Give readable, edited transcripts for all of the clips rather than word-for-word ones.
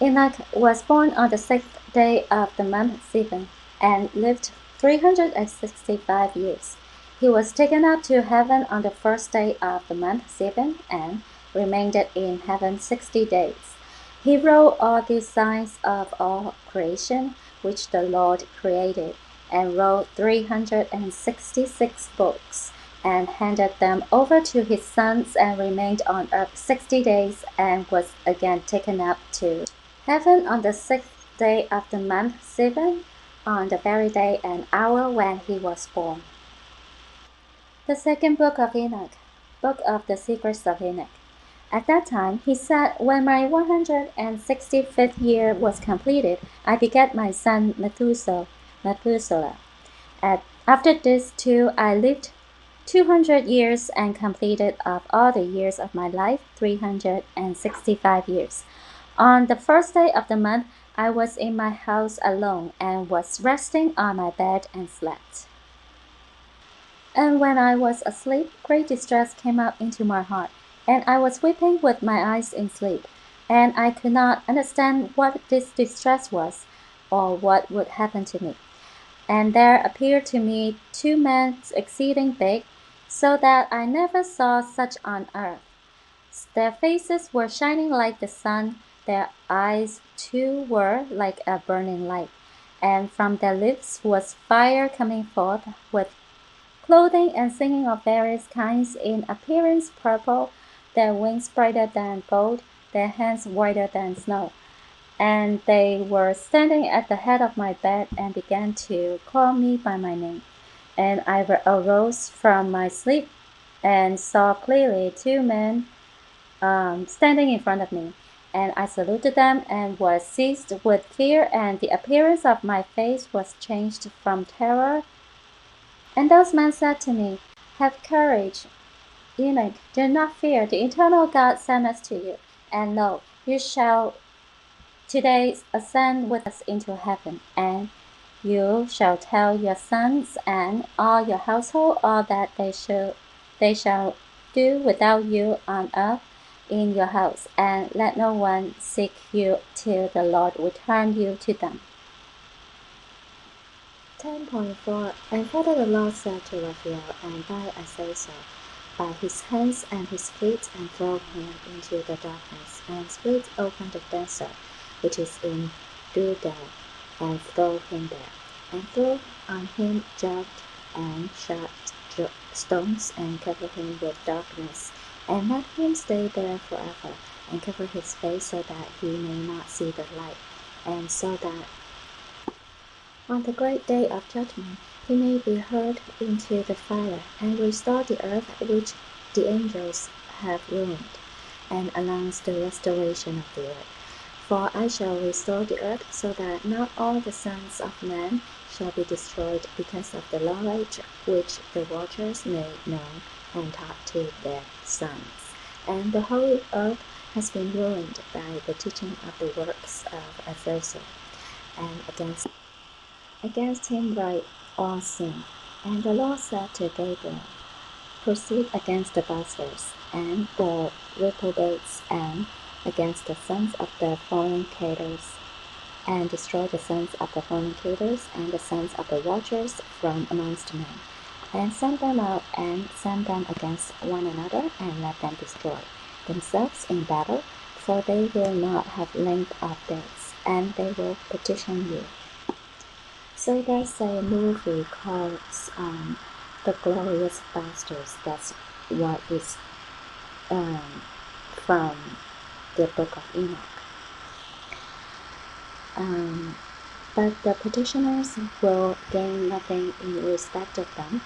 Enoch was born on the 6th day of the month Sivan, and lived 365 years. He was taken up to heaven on the 1st day of the month Sivan, and remained in heaven 60 days. He wrote all the signs of all creation which the Lord created, and wrote 366 books, and handed them over to his sons, and remained on earth 60 days, and was again taken up to heaven on the 6th day of the month Sivan, on the very day and hour when he was born. The second book of Enoch, Book of the Secrets of Enoch. At that time he said, when my 165th year was completed, I begat my son Methuselah. After this too I lived 200 years, and completed of all the years of my life 365 years. On the 1st day of the month I was in my house alone, and was resting on my bed, and slept. And when I was asleep, great distress came up into my heart, and I was weeping with my eyes in sleep, and I could not understand what this distress was, or what would happen to me. And there appeared to me 2 men exceeding big, so that I never saw such on earth. Their faces were shining like the sun, their eyes too were like a burning light, and from their lips was fire coming forth, with clothing and singing of various kinds, in appearance purple, their wings brighter than gold, their hands whiter than snow. And they were standing at the head of my bed, and began to call me by my name. And I arose from my sleep, and saw clearly 2 men standing in front of me. And I saluted them, and was seized with fear, and the appearance of my face was changed from terror. And those men said to me, have courage, Enoch, do not fear, the eternal God sent us to you. And lo, you shall today ascend with us into heaven, and you shall tell your sons and all your household all that they shall do without you on earth in your house, and let no one seek you till the Lord return you to them. 10.4 And further the Lord said to Raphael, and by Azazel, by his hands and his feet, and throw him into the darkness, and split open the desert which is in Dudal, and throw him there, and throw on him jagged and sharp stones, and cover him with darkness, and let him stay there forever, and cover his face, so that he may not see the light, and so that on the great day of judgment he may be hurled into the fire, and restore the earth which the angels have ruined, and announce the restoration of the earth. For I shall restore the earth, so that not all the sons of men shall be destroyed, because of the knowledge which the watchers made known and taught to their sons. And the whole earth has been ruined by the teaching of the works of Azazel, and against him write all sin. And the Lord said to Gabriel, proceed against the bastards and the reprobates, and against the sons of the fornicators, and destroy the sons of the fornicators and the sons of the watchers from amongst men, and send them out, and send them against one another, and let them destroy themselves in battle, for they will not have length of days, and they will petition you. So there's a movie called The Glorious Bastards. That's what is from the book of Enoch. But the petitioners will gain nothing in respect of them,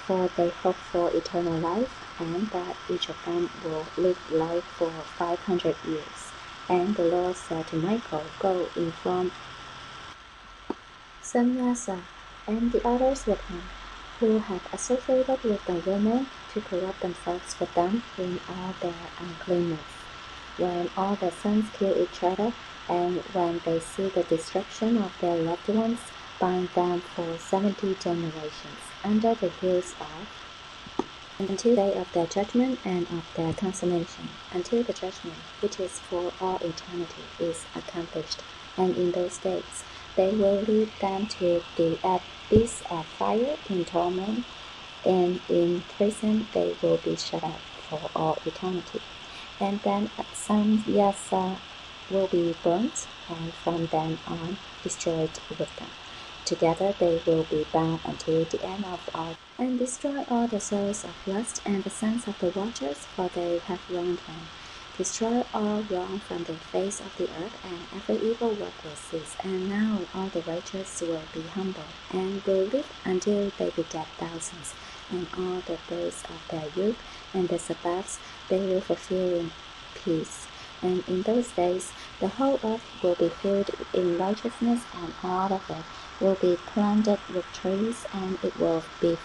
for they hope for eternal life, and that each of them will live life for 500 years. And the Lord said to Michael, go inform Samyasa and the others with him, who have associated with the women, to corrupt themselves with them in all their uncleanness. When all their sons kill each other, and when they see the destruction of their loved ones, bind them for 70 generations under the hills of until the day of their judgment and of their consummation, until the judgment, which is for all eternity, is accomplished. And in those days they will lead them to the abyss of fire in torment, and in prison they will be shut up for all eternity. And then some will be burnt, and from then on destroyed with them. Together they will be bound until the end of all, and destroy all the souls of lust and the sons of the watchers, for they have wronged them. Destroy all wrong from the face of the earth, and every evil work will cease. And now all the righteous will be humble, and will live until they beget thousands. And all the days of their youth and the Sabbaths they will fulfill in peace. And in those days the whole earth will be filled in righteousness, and all of it will be planted with trees, and it will be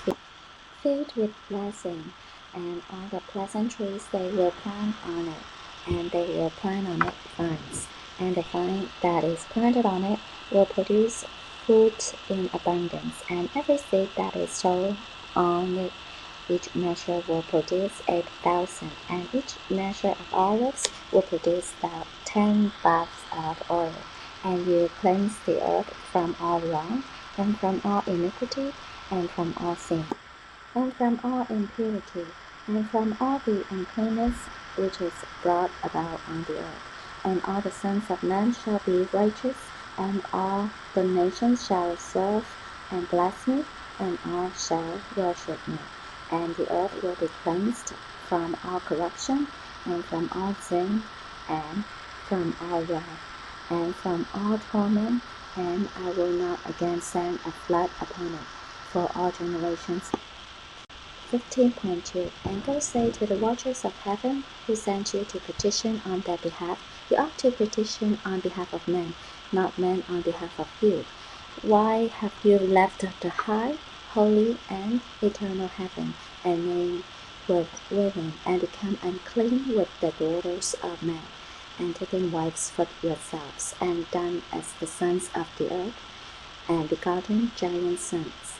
filled with blessing. And all the pleasant trees they will plant on it, and they will plant on it vines, and the vine that is planted on it will produce fruit in abundance, and every seed that is sown on it, each measure will produce 8,000, and each measure of olives will produce 10 baths of oil. And you cleanse the earth from all wrong, and from all iniquity, and from all sin, and from all impurity, and from all the uncleanness which is brought about on the earth. And all the sons of men shall be righteous, and all the nations shall serve and bless me, and all shall worship me. And the earth will be cleansed from all corruption, and from all sin, and from all wrath, and from all torment, and I will not again send a flood upon it for all generations. 15.2 And go say to the watchers of heaven, who sent you to petition on their behalf, you ought to petition on behalf of men, not men on behalf of you. Why have you left the high, holy, and eternal heaven, and lain with women, and become unclean with the daughters of men, and taken wives for yourselves, and done as the sons of the earth, and begotten giant sons?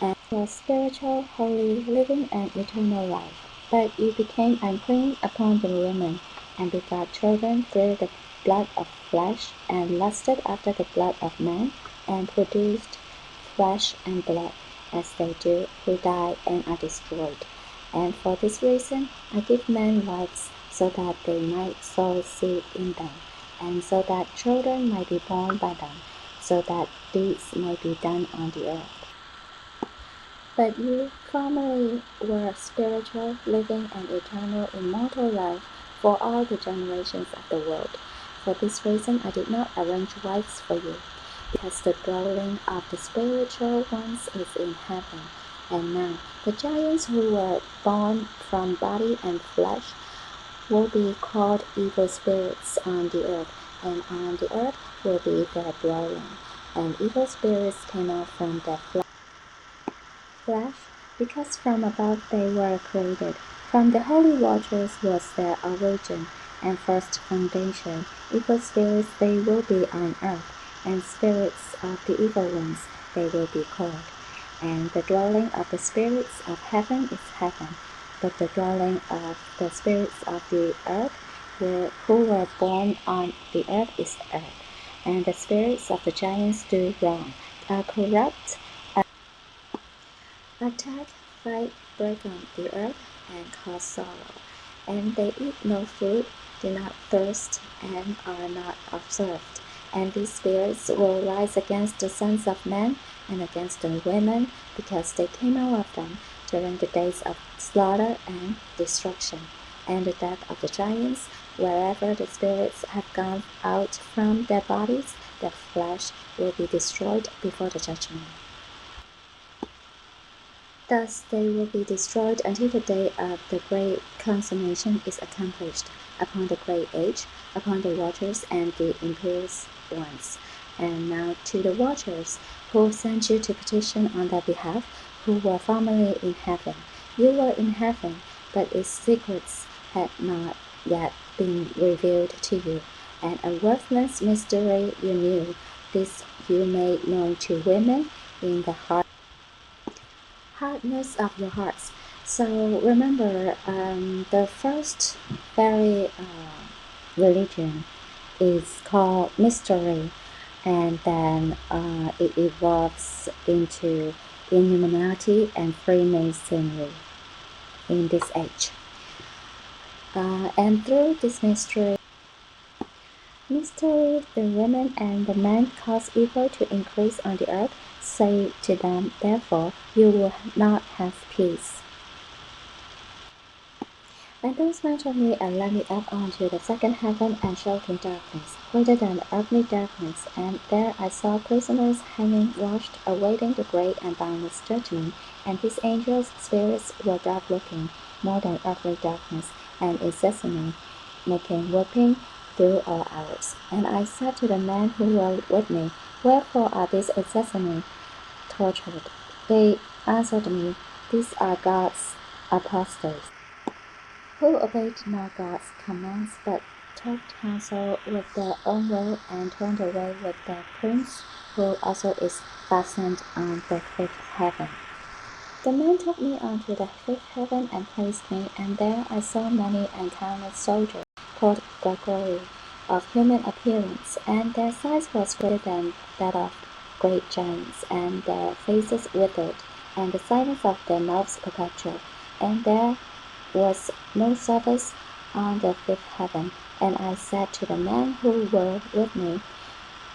And was spiritual, holy, living, and eternal life. But you became unclean upon the women, and begot children through the blood of flesh, and lusted after the blood of men, and produced flesh and blood, as they do who die and are destroyed. And for this reason I give men wives, so that they might sow seed in them, and so that children might be born by them, so that deeds might be done on the earth. But you formerly were spiritual, living, and eternal, immortal life for all the generations of the world. For this reason I did not arrange wives for you, because the dwelling of the spiritual ones is in heaven. And now the giants who were born from body and flesh will be called evil spirits on the earth, and on the earth will be their dwelling. And evil spirits came out from their flesh, because from above they were created. From the holy watchers was their origin and first foundation. Evil spirits they will be on earth, and spirits of the evil ones they will be called. And the dwelling of the spirits of heaven is heaven, but the dwelling of the spirits of the earth who were born on the earth is earth. And the spirits of the giants do wrong, are corrupt, attack, fight, break on the earth, and cause sorrow. And they eat no food, do not thirst, and are not observed. And these spirits will rise against the sons of men and against the women, because they came out of them during the days of slaughter and destruction, and the death of the giants. Wherever the spirits have gone out from their bodies, their flesh will be destroyed before the judgment. Thus they will be destroyed until the day of the great consummation is accomplished, upon the great age, upon the watchers and the impious ones. And now to the watchers, who sent you to petition on their behalf, who were formerly in heaven. You were in heaven, but its secrets had not yet been revealed to you, and a worthless mystery you knew. This you made known to women in the hardness of your hearts, So remember, the first very religion is called mystery, and then it evolves into Illuminati and Freemasonry in this age. And through this mystery, the women and the men cause evil to increase on the earth. Say to them, therefore, you will not have peace. And those men took me and led me up onto the second heaven and showed me darkness, greater than earthly darkness, and there I saw prisoners hanging, washed, awaiting the great and boundless judgment, and his angels' spirits were dark-looking, more than earthly darkness, and incessantly making weeping through all hours. And I said to the men who were with me, wherefore are these incessantly tortured? They answered me, these are God's apostles, who obeyed not God's commands, but took counsel with their own will, and turned away with their prince, who also is fastened on the fifth heaven. The man took me unto the fifth heaven and placed me, and there I saw many and countless soldiers, called gargoyles, of human appearance, and their size was greater than that of great giants, and their faces withered, and the silence of their mouths perpetual, and there was no service on the fifth heaven. And I said to the men who were with me,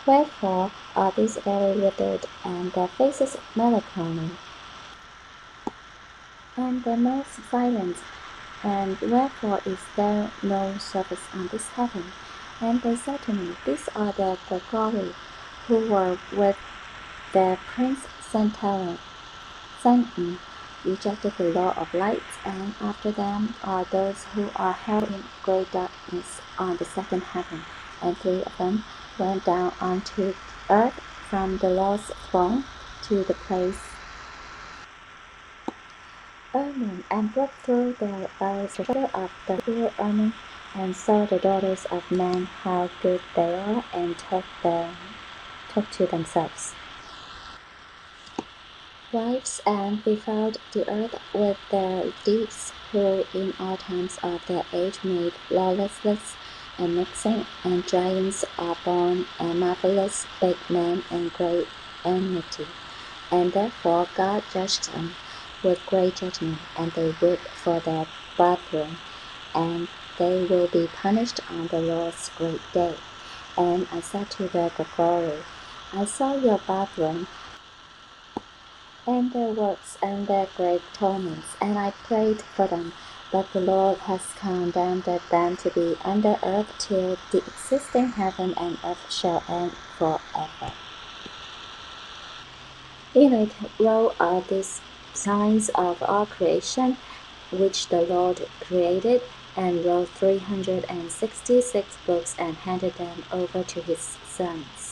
wherefore are these very withered, and their faces melancholy, and their mouths silent? And wherefore is there no service on this heaven? And they said to me, these are the gargoyles who were with their prince Satan, rejected the law of light, and after them are those who are held in great darkness on the second heaven, and 3 of them went down onto earth from the Lord's throne to the place Enoch, and broke through the structure of the pure Enoch, and saw the daughters of men how good they are, and took to themselves wives, and defiled the earth with their deeds, who in all times of their age made lawlessness and mixing, and giants are born, and marvelous big men, and great enmity. And therefore God judged them with great judgment, and they weep for their brethren, and they will be punished on the Lord's great day. And I said to the gargoyle, I saw your brethren, and their works, and their great torments, and I prayed for them, but the Lord has condemned them to be under earth till the existing heaven and earth shall end forever. Enoch wrote all these signs of all creation, which the Lord created, and wrote 366 books, and handed them over to his sons.